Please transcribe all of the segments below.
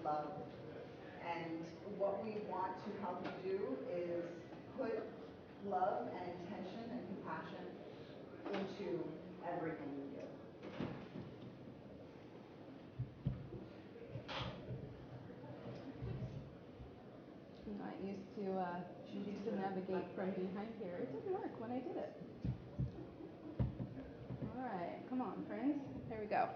love. And what we want to help you do is put love and intention and compassion into everything you do. I'm not used to navigate from behind here. It didn't work when I did it. All right, come on, friends. There we go.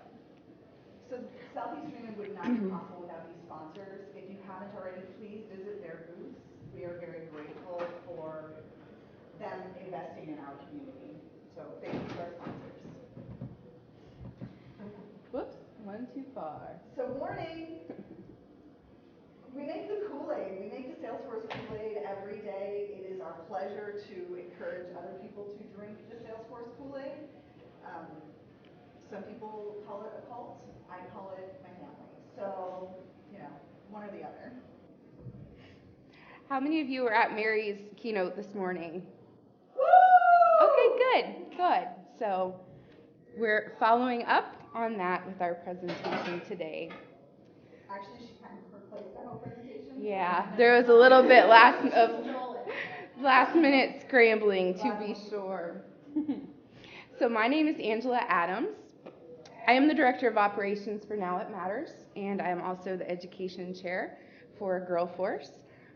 So Southeast Streaming would not be possible without these sponsors. If you haven't already, please visit their booths. We are very grateful for them investing in our community. So thank you to our sponsors. Whoops, one too far. So warning, we make the Kool-Aid. We make the Salesforce Kool-Aid every day. It is our pleasure to encourage other people to drink the Salesforce Kool-Aid. Some people call it a cult. I call it my family. So, one or the other. How many of you were at Mary's keynote this morning? Woo! Okay, good. So we're following up on that with our presentation today. Actually, she kind of replaced our whole presentation. Yeah, there was a little bit last minute scrambling, to be sure. So my name is Angela Adams. I am the Director of Operations for Now It Matters, and I am also the Education Chair for Girl Force.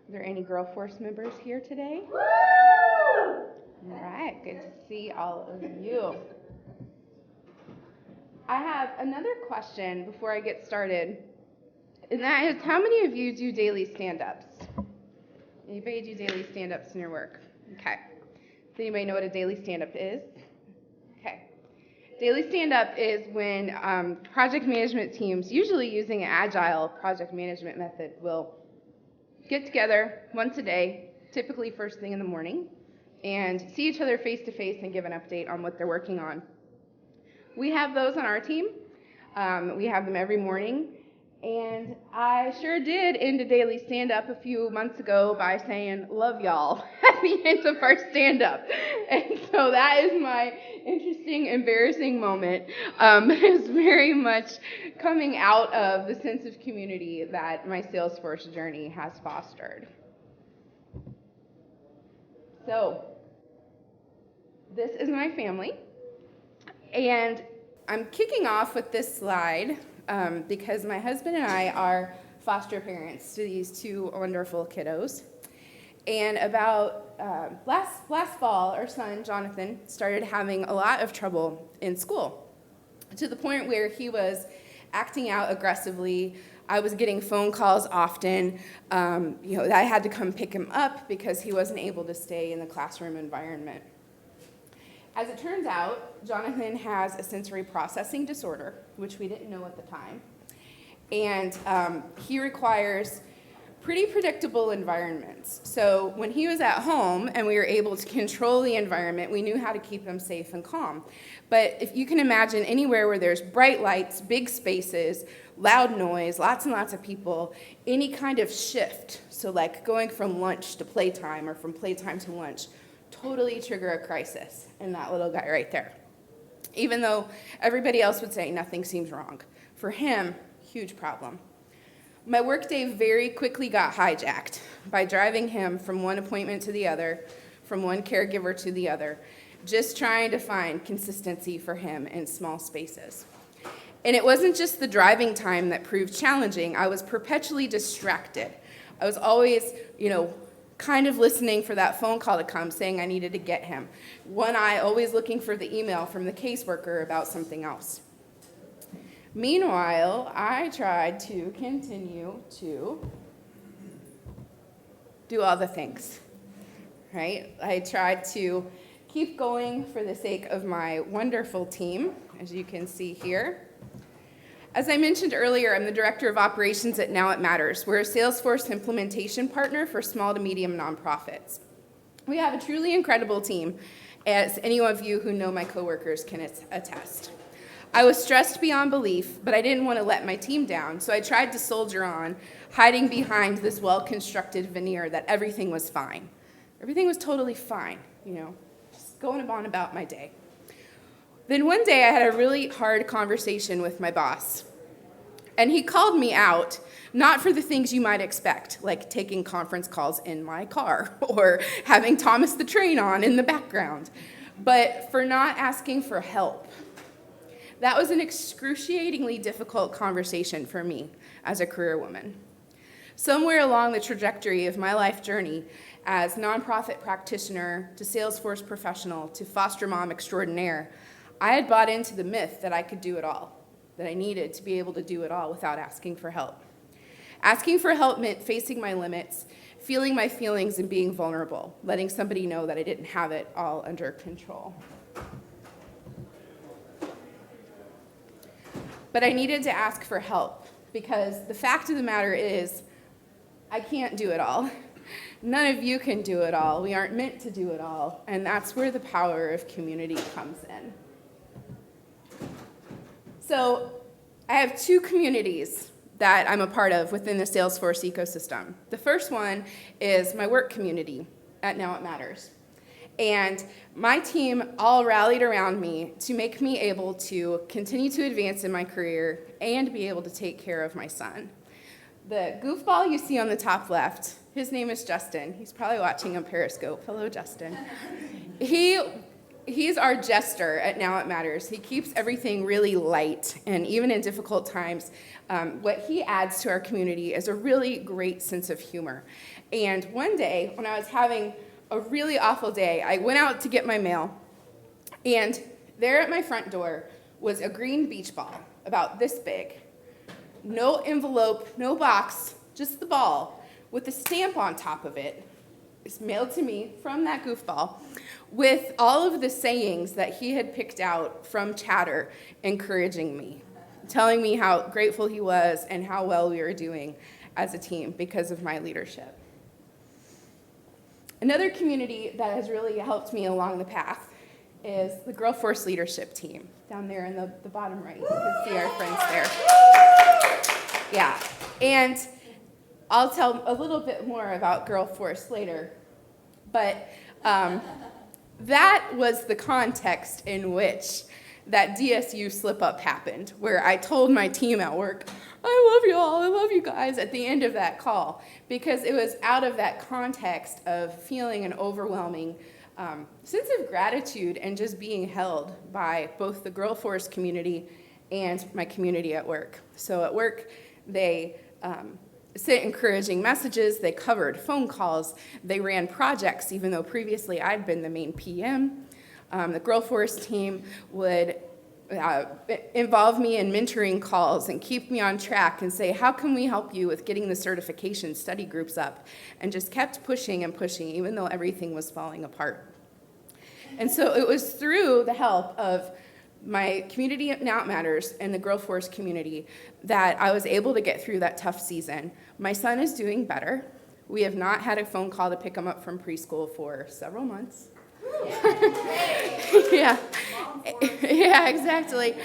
Are there any Girl Force members here today? Woo! All right, good to see all of you. I have another question before I get started, and that is, how many of you do daily stand-ups? Anybody do daily stand-ups in your work? Okay. Does anybody know what a daily stand-up is? Okay. Daily stand-up is when project management teams, usually using an agile project management method, will get together once a day, typically first thing in the morning, and see each other face-to-face and give an update on what they're working on. We have those on our team. We have them every morning. And I sure did end a daily stand-up a few months ago by saying, "Love y'all," at the end of our stand-up. And so that is my interesting, embarrassing moment. It's very much coming out of the sense of community that my Salesforce journey has fostered. So this is my family. And I'm kicking off with this slide because my husband and I are foster parents to these two wonderful kiddos. And about last fall, our son, Jonathan, started having a lot of trouble in school, to the point where he was acting out aggressively. I was getting phone calls often. I had to come pick him up because he wasn't able to stay in the classroom environment. As it turns out, Jonathan has a sensory processing disorder, which we didn't know at the time. And he requires pretty predictable environments. So when he was at home and we were able to control the environment, we knew how to keep him safe and calm. But if you can imagine anywhere where there's bright lights, big spaces, loud noise, lots and lots of people, any kind of shift, so like going from lunch to playtime or from playtime to lunch, totally trigger a crisis in that little guy right there. Even though everybody else would say nothing seems wrong. For him, huge problem. My workday very quickly got hijacked by driving him from one appointment to the other, from one caregiver to the other, just trying to find consistency for him in small spaces. And it wasn't just the driving time that proved challenging. I was perpetually distracted. I was always, kind of listening for that phone call to come saying I needed to get him. One eye always looking for the email from the caseworker about something else. Meanwhile, I tried to continue to do all the things, right? I tried to keep going for the sake of my wonderful team, as you can see here. As I mentioned earlier, I'm the Director of Operations at Now It Matters. We're a Salesforce implementation partner for small to medium nonprofits. We have a truly incredible team, as any of you who know my coworkers can attest. I was stressed beyond belief, but I didn't want to let my team down, so I tried to soldier on, hiding behind this well-constructed veneer that everything was fine. Everything was totally fine, just going on about my day. Then one day I had a really hard conversation with my boss, and he called me out Not for the things you might expect, like taking conference calls in my car or having Thomas the Train on in the background, but for not asking for help. That was an excruciatingly difficult conversation for me as a career woman. Somewhere along the trajectory of my life journey as nonprofit practitioner to Salesforce professional to foster mom extraordinaire, I had bought into the myth that I could do it all, that I needed to be able to do it all without asking for help. Asking for help meant facing my limits, feeling my feelings, and being vulnerable, letting somebody know that I didn't have it all under control. But I needed to ask for help because the fact of the matter is, I can't do it all. None of you can do it all. We aren't meant to do it all, and that's where the power of community comes in. So I have two communities that I'm a part of within the Salesforce ecosystem. The first one is my work community at Now It Matters. And my team all rallied around me to make me able to continue to advance in my career and be able to take care of my son. The goofball you see on the top left, his name is Justin. He's probably watching on Periscope. Hello, Justin. He's our jester at Now It Matters. He keeps everything really light, and even in difficult times, what he adds to our community is a really great sense of humor. And one day, when I was having a really awful day, I went out to get my mail, and there at my front door was a green beach ball, about this big. No envelope, no box, just the ball, with a stamp on top of it. It's mailed to me from that goofball, with all of the sayings that he had picked out from Chatter, encouraging me, telling me how grateful he was and how well we were doing as a team because of my leadership. Another community that has really helped me along the path is the Girl Force leadership team, down there in the bottom right. You can see our friends there. Yeah, and I'll tell a little bit more about Girl Force later, but that was the context in which that DSU slip-up happened, where I told my team at work, I love you all, I love you guys, at the end of that call, because it was out of that context of feeling an overwhelming sense of gratitude and just being held by both the Girl Force community and my community at work. So at work, they sent encouraging messages, they covered phone calls, they ran projects, even though previously I'd been the main PM. The Girl Force team would involve me in mentoring calls and keep me on track and say, how can we help you with getting the certification study groups up? And just kept pushing and pushing, even though everything was falling apart. And so it was through the help of my community at Now It Matters and the Girl Force community that I was able to get through that tough season. My son is doing better. We have not had a phone call to pick him up from preschool for several months. Yeah, exactly.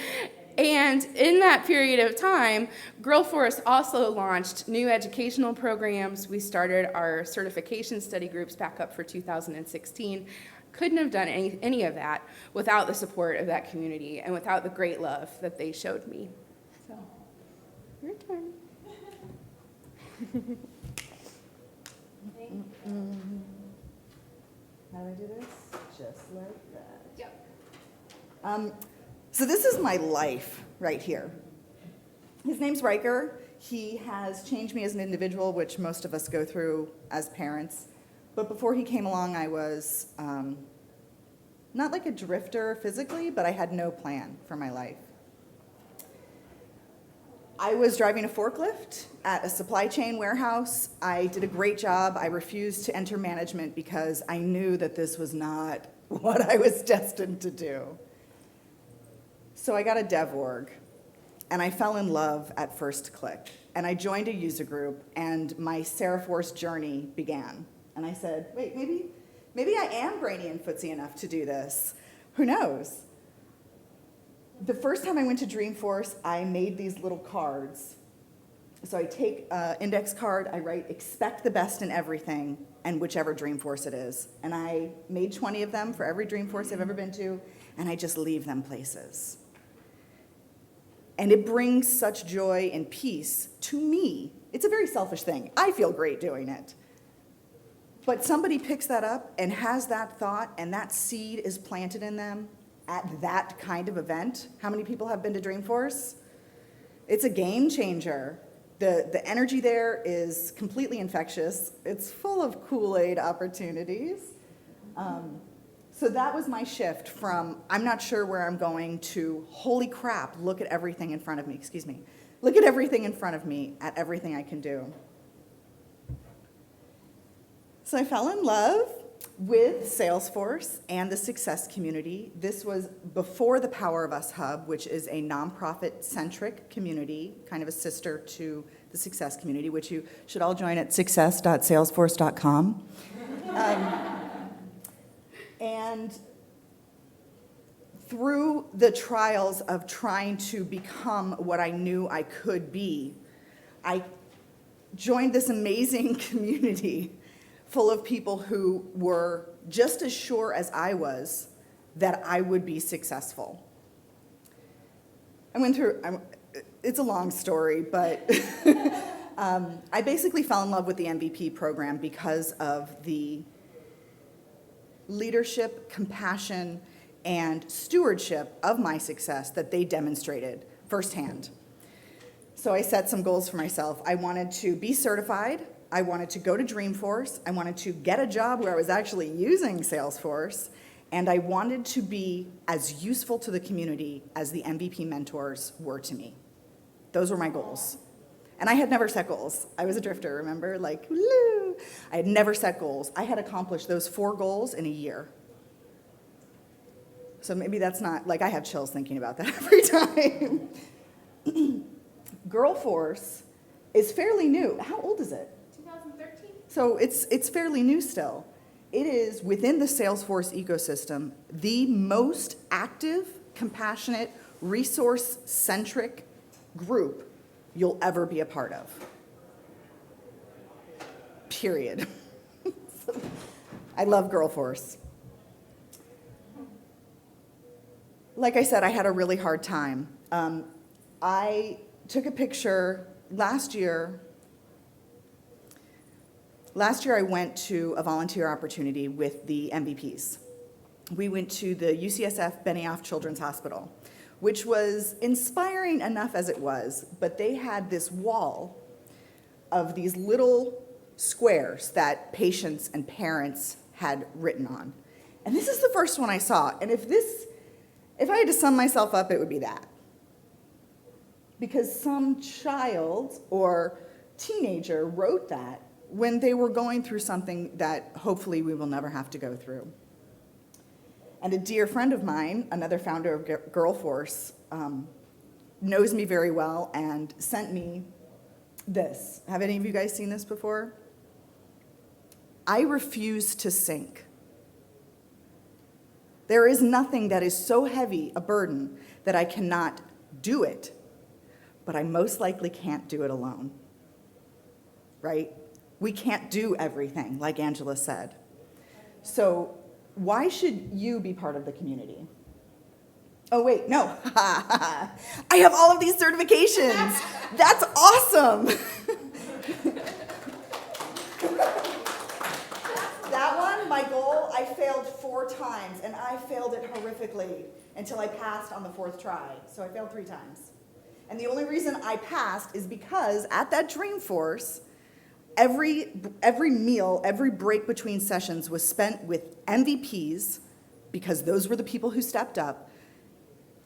And in that period of time, Girl Force also launched new educational programs. We started our certification study groups back up for 2016. Couldn't have done any of that without the support of that community and without the great love that they showed me. So, your turn. How do I do this? Just like that. Yep. So this is my life right here. His name's Riker. He has changed me as an individual, which most of us go through as parents. But before he came along, I was not like a drifter physically, but I had no plan for my life. I was driving a forklift at a supply chain warehouse. I did a great job. I refused to enter management because I knew that this was not what I was destined to do. So I got a dev org, and I fell in love at first click. And I joined a user group, and my Salesforce journey began. And I said, wait, maybe I am brainy and footsie enough to do this. Who knows? The first time I went to Dreamforce, I made these little cards. So I take an index card, I write expect the best in everything, and whichever Dreamforce it is. And I made 20 of them for every Dreamforce I've ever been to, and I just leave them places. And it brings such joy and peace to me It's a very selfish thing. I feel great doing it. But somebody picks that up and has that thought, and that seed is planted in them at that kind of event. How many people have been to Dreamforce? It's a game changer. The energy there is completely infectious. It's full of Kool-Aid opportunities. So that was my shift from, I'm not sure where I'm going, to, holy crap, look at everything in front of me, excuse me. Look at everything in front of me, at everything I can do. So I fell in love with Salesforce and the Success community. This was before the Power of Us Hub, which is a nonprofit-centric community, kind of a sister to the Success community, which you should all join at success.salesforce.com. And through the trials of trying to become what I knew I could be, I joined this amazing community full of people who were just as sure as I was that I would be successful. I went through, it's a long story, but I basically fell in love with the MVP program because of the leadership, compassion, and stewardship of my success that they demonstrated firsthand. So I set some goals for myself. I wanted to be certified. I wanted to go to Dreamforce. I wanted to get a job where I was actually using Salesforce. And I wanted to be as useful to the community as the MVP mentors were to me. Those were my goals. And I had never set goals. I was a drifter, remember? Like, woo! I had never set goals. I had accomplished those 4 goals in a year. So maybe that's not, like, I have chills thinking about that every time. Girlforce is fairly new. How old is it? 2013. So it's fairly new still. It is, within the Salesforce ecosystem, the most active, compassionate, resource-centric group you'll ever be a part of. Period. I love Girlforce. Like I said, I had a really hard time. I took a picture last year. Last year I went to a volunteer opportunity with the MVPs. We went to the UCSF Benioff Children's Hospital, which was inspiring enough as it was, but they had this wall of these little squares that patients and parents had written on. And this is the first one I saw. And if I had to sum myself up, it would be that. Because some child or teenager wrote that when they were going through something that hopefully we will never have to go through. And a dear friend of mine, another founder of Girlforce, knows me very well and sent me this. Have any of you guys seen this before? I refuse to sink. There is nothing that is so heavy a burden that I cannot do it, but I most likely can't do it alone, right? We can't do everything, like Angela said. So why should you be part of the community? Oh, wait, no. I have all of these certifications. That's awesome. That one, my goal, I failed 4 times, and I failed it horrifically until I passed on the 4th try. So I failed 3 times. And the only reason I passed is because at that Dreamforce, every meal, every break between sessions was spent with MVPs, because those were the people who stepped up,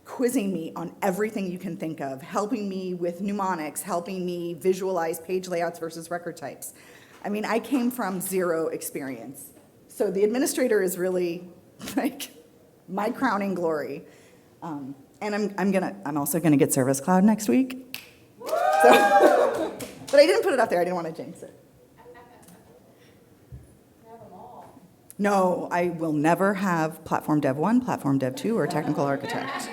quizzing me on everything you can think of, helping me with mnemonics, helping me visualize page layouts versus record types. I mean, I came from 0 experience. So the administrator is really like my crowning glory. And I'm also gonna get Service Cloud next week. So, but I didn't put it up there, I didn't want to jinx it. No, I will never have Platform Dev 1, Platform Dev 2, or Technical Architect.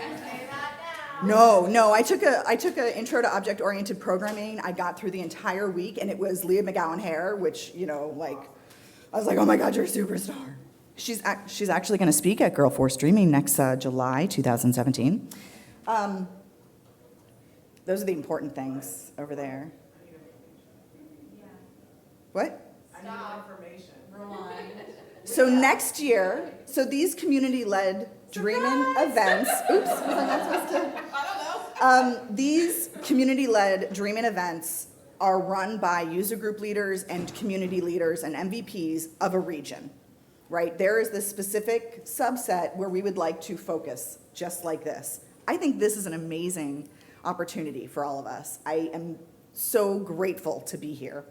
No, I took a intro to object-oriented programming. I got through the entire week, and it was Leah McGowan Hare, which, you know, like, I was like, oh my God, you're a superstar. She's actually going to speak at Girlforce Dreaming next July 2017. Those are the important things over there. What? Stop. Information. Rewind. So next year, so these community-led Dreamin' events, oops, was I not supposed to? I don't know. These community-led Dreamin' events are run by user group leaders and community leaders and MVPs of a region, right? There is this specific subset where we would like to focus, just like this. I think this is an amazing opportunity for all of us. I am so grateful to be here.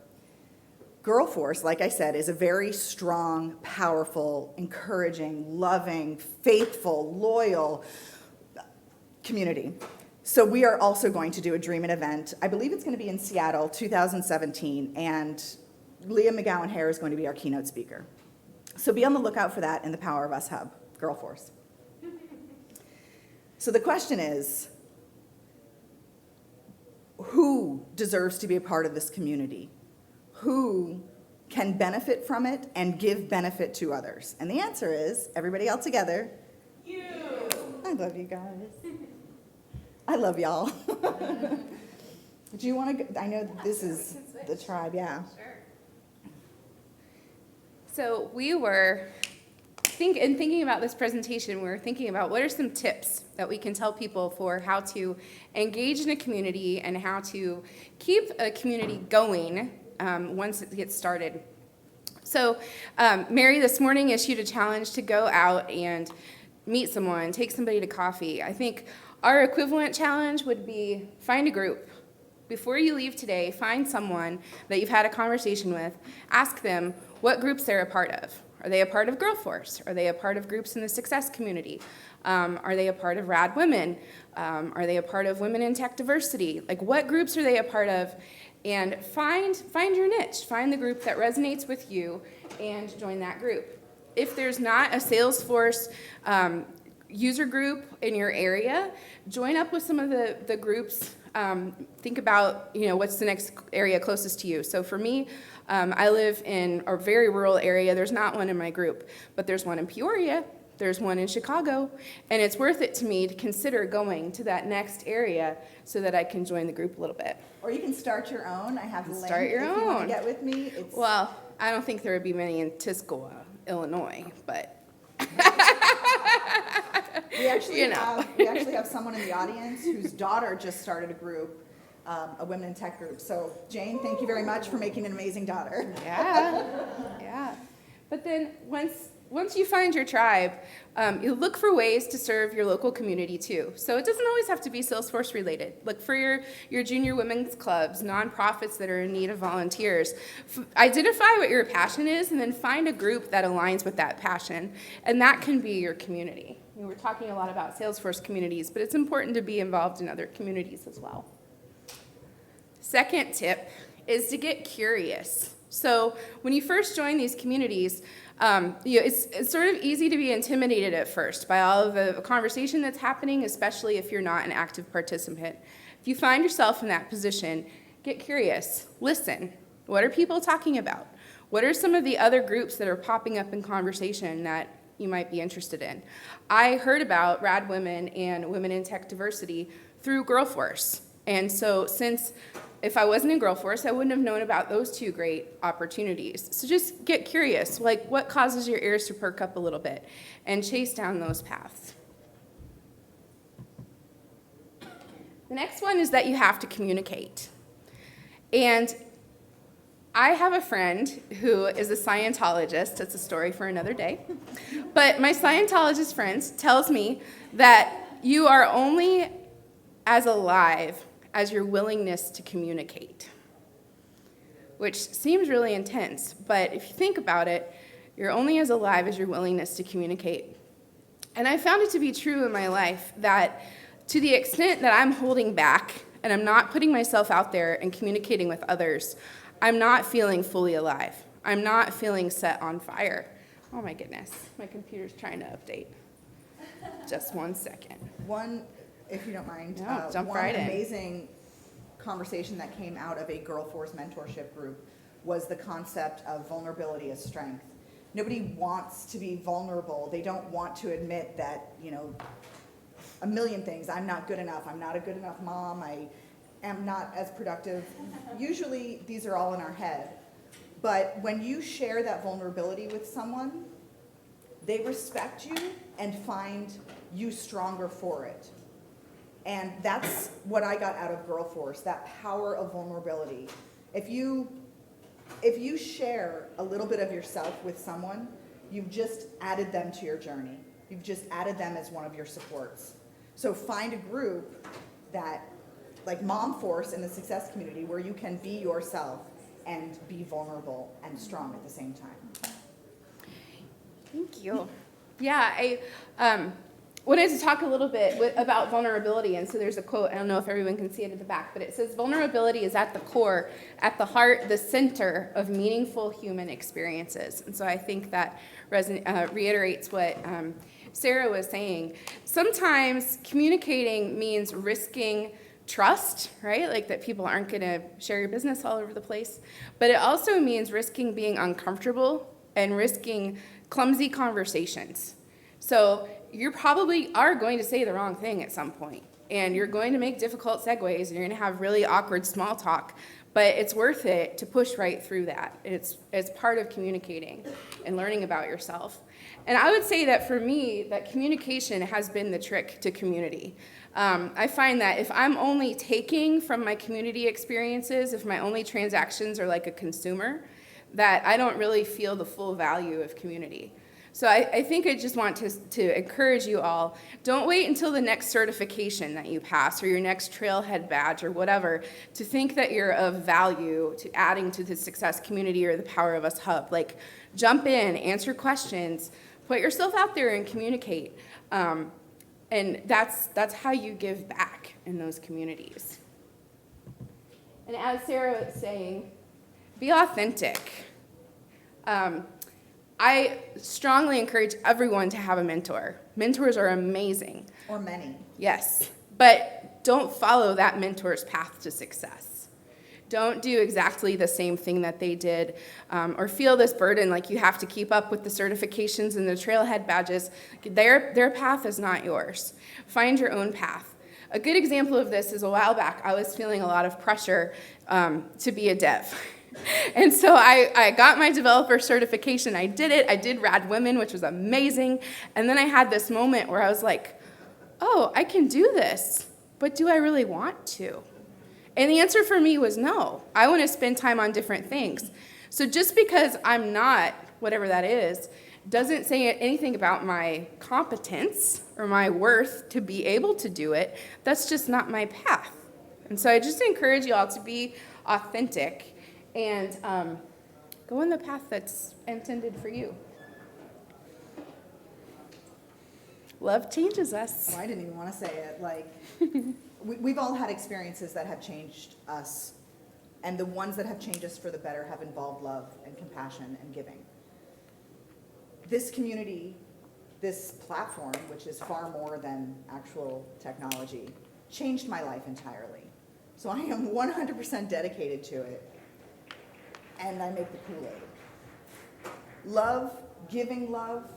Girl Force, like I said, is a very strong, powerful, encouraging, loving, faithful, loyal community. So we are also going to do a Dreamin' event. I believe it's going to be in Seattle, 2017, and Leah McGowan Hare is going to be our keynote speaker. So be on the lookout for that in the Power of Us Hub, Girl Force. So the question is, who deserves to be a part of this community? Who can benefit from it and give benefit to others? And the answer is, everybody all together. You. I love you guys. I love y'all. Do you want to go? I know this is the tribe, yeah. Sure. So we were thinking about this presentation, we were thinking about what are some tips that we can tell people for how to engage in a community and how to keep a community going once it gets started. So Mary this morning issued a challenge to go out and meet someone, take somebody to coffee. I think our equivalent challenge would be find a group. Before you leave today, find someone that you've had a conversation with, ask them what groups they're a part of. Are they a part of Girl Force? Are they a part of groups in the success community? Are they a part of Rad Women? Are they a part of Women in Tech Diversity? Like, what groups are they a part of? And find your niche. Find the group that resonates with you and join that group. If there's not a Salesforce user group in your area, join up with some of the groups. Think about, what's the next area closest to you. So for me, I live in a very rural area. There's not one in my group, but there's one in Peoria. There's one in Chicago, and it's worth it to me to consider going to that next area so that I can join the group a little bit. Or you can start your own. I have the link Start your if you want to own. get with me. It's, Well, I don't think there would be many in Tuscola, Illinois, but we actually you know. have someone in the audience whose daughter just started a group, a women in tech group. So Jane, thank you very much for making an amazing daughter. Yeah. But then once you find your tribe, you look for ways to serve your local community too. So it doesn't always have to be Salesforce related. Look for your junior women's clubs, nonprofits that are in need of volunteers. Identify what your passion is and then find a group that aligns with that passion. And that can be your community. We're talking a lot about Salesforce communities, but it's important to be involved in other communities as well. Second tip is to get curious. So when you first join these communities, it's sort of easy to be intimidated at first by all of the conversation that's happening, especially if you're not an active participant. If you find yourself in that position, get curious. Listen. What are people talking about? What are some of the other groups that are popping up in conversation that you might be interested in? I heard about Rad Women and Women in Tech Diversity through Girl Force. And so if I wasn't in Girl Force, I wouldn't have known about those two great opportunities. So just get curious, like what causes your ears to perk up a little bit and chase down those paths. The next one is that you have to communicate. And I have a friend who is a Scientologist. It's a story for another day. But my Scientologist friend tells me that you are only as alive as your willingness to communicate, which seems really intense, but if you think about it, you're only as alive as your willingness to communicate. And I found it to be true in my life that to the extent that I'm holding back and I'm not putting myself out there and communicating with others, I'm not feeling fully alive. I'm not feeling set on fire. Oh my goodness, my computer's trying to update. Just 1 second. If you don't mind, No, jump one right in. amazing conversation that came out of a Girl Force mentorship group was the concept of vulnerability as strength. Nobody wants to be vulnerable. They don't want to admit that, a million things. I'm not good enough. I'm not a good enough mom. I am not as productive. Usually these are all in our head. But when you share that vulnerability with someone, they respect you and find you stronger for it. And that's what I got out of Girl Force, that power of vulnerability. If you share a little bit of yourself with someone, you've just added them to your journey. You've just added them as one of your supports. So find a group that, like Mom Force in the success community, where you can be yourself and be vulnerable and strong at the same time. Thank you. Yeah, I wanted to talk a little bit about vulnerability. And so there's a quote, I don't know if everyone can see it at the back, but it says, vulnerability is at the core, at the heart, the center of meaningful human experiences. And so I think that reiterates what Sarah was saying. Sometimes communicating means risking trust, right? Like that people aren't going to share your business all over the place. But it also means risking being uncomfortable and risking clumsy conversations. So you probably are going to say the wrong thing at some point, and you're going to make difficult segues, and you're going to have really awkward small talk, but it's worth it to push right through that. It's part of communicating and learning about yourself. And I would say that for me, that communication has been the trick to community. I find that if I'm only taking from my community experiences, if my only transactions are like a consumer, that I don't really feel the full value of community. So I think I just want to encourage you all, don't wait until the next certification that you pass or your next trailhead badge or whatever to think that you're of value to adding to the success community or the Power of Us Hub. Like, jump in, answer questions, put yourself out there and communicate. And that's how you give back in those communities. And as Sarah was saying, be authentic. I strongly encourage everyone to have a mentor. Mentors are amazing. Or many. Yes, but don't follow that mentor's path to success. Don't do exactly the same thing that they did, or feel this burden like you have to keep up with the certifications and the trailhead badges. Their path is not yours. Find your own path. A good example of this is a while back, I was feeling a lot of pressure to be a dev. And so I got my developer certification. I did it. I did Rad Women, which was amazing. And then I had this moment where I was like, oh, I can do this, but do I really want to? And the answer for me was no. I want to spend time on different things. So just because I'm not, whatever that is, doesn't say anything about my competence or my worth to be able to do it. That's just not my path. And so I just encourage you all to be authentic and go on the path that's intended for you. Love changes us. Well, I didn't even want to say it. Like, we've all had experiences that have changed us, and the ones that have changed us for the better have involved love and compassion and giving. This community, this platform, which is far more than actual technology, changed my life entirely. So I am 100% dedicated to it, and I make the Kool-Aid. Love, giving love,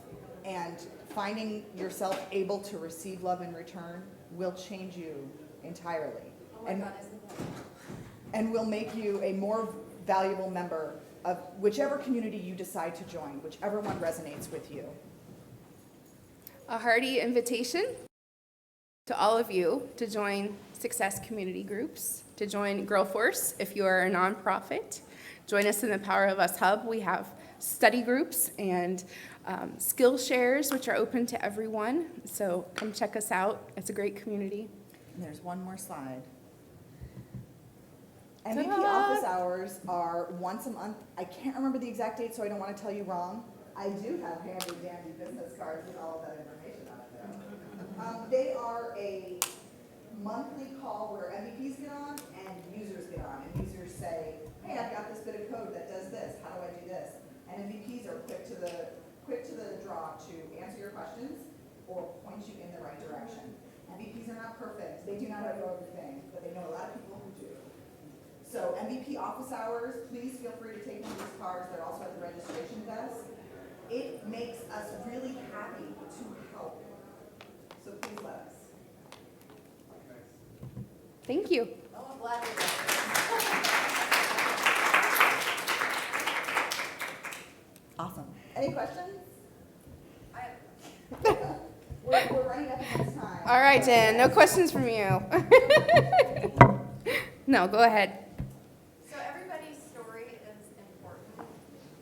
and finding yourself able to receive love in return will change you entirely. And will make you a more valuable member of whichever community you decide to join, whichever one resonates with you. A hearty invitation to all of you to join success community groups, to join Girl Force if you are a nonprofit. Join us in the Power of Us Hub. We have study groups and skill shares, which are open to everyone. So come check us out. It's a great community. And there's one more slide. MVP Ta-da! office hours are once a month. I can't remember the exact date, so I don't want to tell you wrong. I do have handy dandy business cards with all of that information on it. They are a monthly call where MVPs get on and users get on. And users say, hey, I've got this bit of code that does this. How do I do this? And MVPs are quick to the draw to answer your questions or point you in the right direction. MVPs are not perfect. They do not know everything, but they know a lot of people who do. So MVP office hours, please feel free to take one of these cards. They're also at the registration desk. It makes us really happy to help. So please let us. Thank you. Oh, I'm glad you're questions? We're running up against time. All right, Jen, no questions from you. No, go ahead. So everybody's story is important.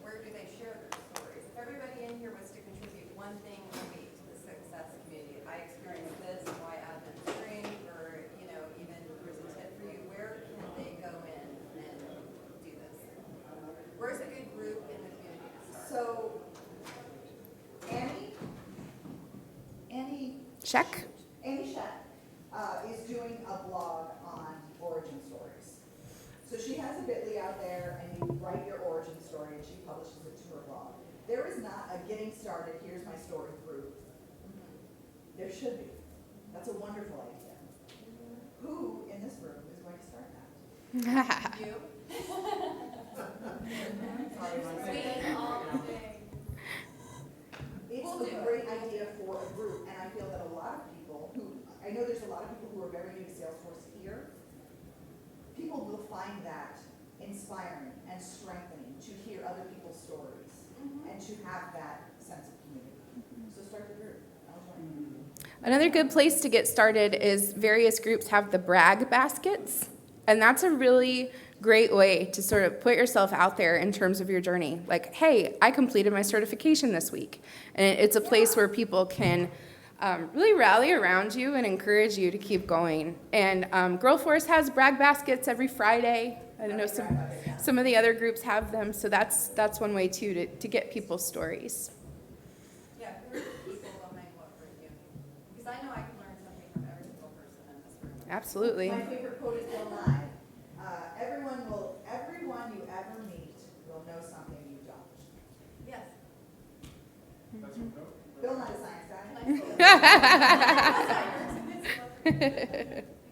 Where do they share their stories? If everybody in here was to contribute one thing a week to the success community, I experienced this, why Advent Spring, or, you know, even here's a tip for you, where can they go in and do this? Where's a good group in the community to start? So, Annie Check. Sheck is doing a blog on origin stories. So she has a bit.ly out there, and you write your origin story, and she publishes it to her blog. There is not a getting started, here's my story group. There should be. That's a wonderful idea. Who in this room is going to start that? You? It's a great idea for a group, and I feel that a lot of people I know there's a lot of people who are very new to Salesforce here. People will find that inspiring and strengthening to hear other people's stories and to have that sense of community. So start the group. I'll join. Another good place to get started is various groups have the brag baskets, and that's a really great way to sort of put yourself out there in terms of your journey. Like, hey, I completed my certification this week, and it's a place where people can really rally around you and encourage you to keep going. And Girl Force has brag baskets every Friday. I know some of the other groups have them, so that's one way too to get people's stories. Yeah, who are the people behind what we're doing? Because I know I can learn something from every single person in this room. Absolutely. My favorite quote is Bill Nye. Everyone you ever meet will know something you don't. Yes. Bill Nye, the science guy. You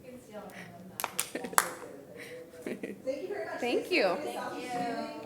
can steal from them. Thank you very much. Thank you. Thank you.